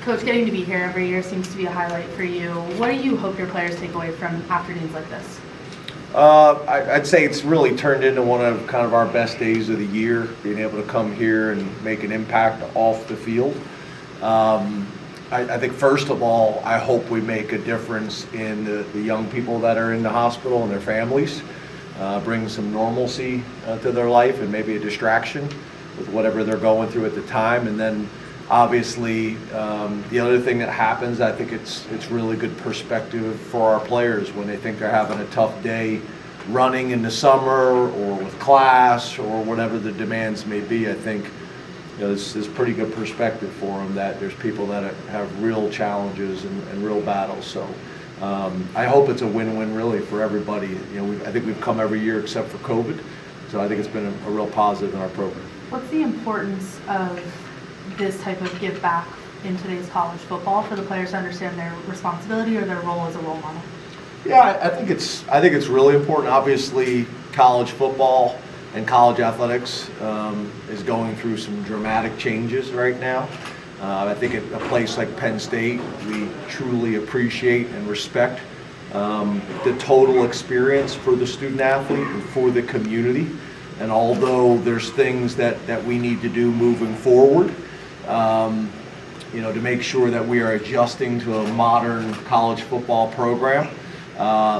Coach, getting to be here every year seems to be a highlight for you. What do you hope your players take away from afternoons like this? I'd say it's really turned into one of kind of our best days of the year, being able to come here and make an impact off the field. I think first of all, I hope we make a difference in the young people that are in the hospital and their families, bring some normalcy to their life and maybe a distraction with whatever they're going through at the time. And then obviously the other thing that happens, I think it's really good perspective for our players when they think they're having a tough day running in the summer or with class or whatever the demands may be. I think this is pretty good perspective for them that there's people that have real challenges and real battles. So I hope it's a win-win really for everybody. I think we've come every year except for COVID, so I think it's been a real positive in our program. What's the importance of this type of give back in today's college football for the players to understand their responsibility or their role as a role model? Yeah, I think it's really important. Obviously, college football and college athletics is going through some dramatic changes right now. I think at a place like Penn State, we truly appreciate and respect the total experience for the student athlete and for the community. And although there's things that we need to do moving forward, to make sure that we are adjusting to a modern college football program.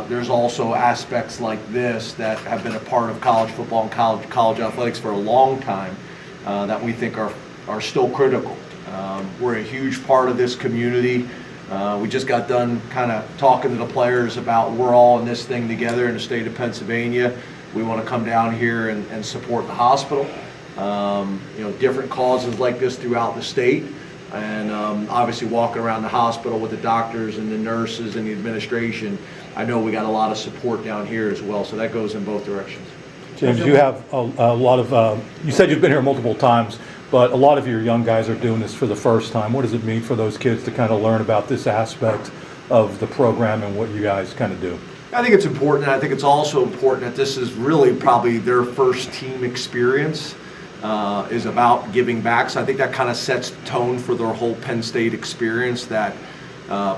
There's also aspects like this that have been a part of college football and college athletics for a long time that we think are still critical. We're a huge part of this community. We just got done kind of talking to the players about we're all in this thing together in the state of Pennsylvania. We want to come down here and support the hospital. Different causes like this throughout the state. And obviously walking around the hospital with the doctors and the nurses and the administration, I know we got a lot of support down here as well, so that goes in both directions. James, you have a lot of, you said you've been here multiple times, but a lot of your young guys are doing this for the first time. What does it mean for those kids to kind of learn about this aspect of the program and what you guys kind of do? I think it's important, and I think it's also important that this is really probably their first team experience. Is about giving back. So I think that kind of sets the tone for their whole Penn State experience, that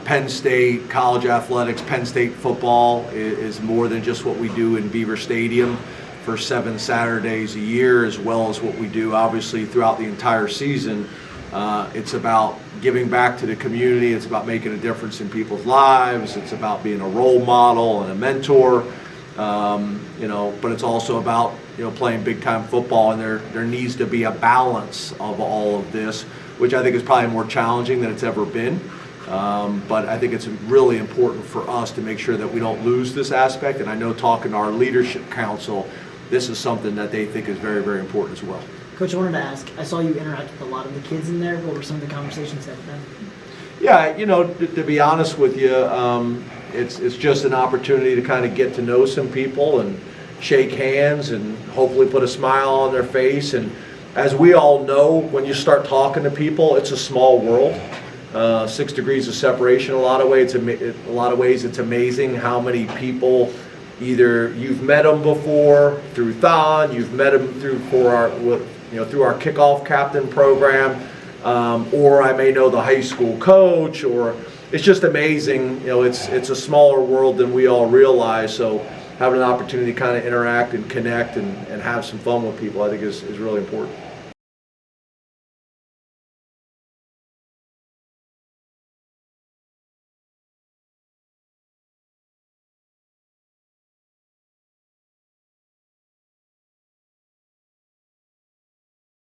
Penn State, college athletics, Penn State football is more than just what we do in Beaver Stadium for 7 Saturdays a year, as well as what we do obviously throughout the entire season. It's about giving back to the community. It's about making a difference in people's lives. It's about being a role model and a mentor. But it's also about playing big time football, and there needs to be a balance of all of this, which I think is probably more challenging than it's ever been. But I think it's really important for us to make sure that we don't lose this aspect. And I know talking to our leadership council, this is something that they think is very, very important as well. Coach, I wanted to ask, I saw you interact with a lot of the kids in there. What were some of the conversations that then? Yeah, to be honest with you, it's just an opportunity to kind of get to know some people and shake hands and hopefully put a smile on their face. And as we all know, when you start talking to people, it's a small world. 6 degrees of separation. A lot of ways, it's amazing how many people either you've met them before through Thon, you've met them through our kickoff captain program. Or I may know the high school coach, or it's just amazing. It's a smaller world than we all realize. So having an opportunity to kind of interact and connect and have some fun with people, I think is really important.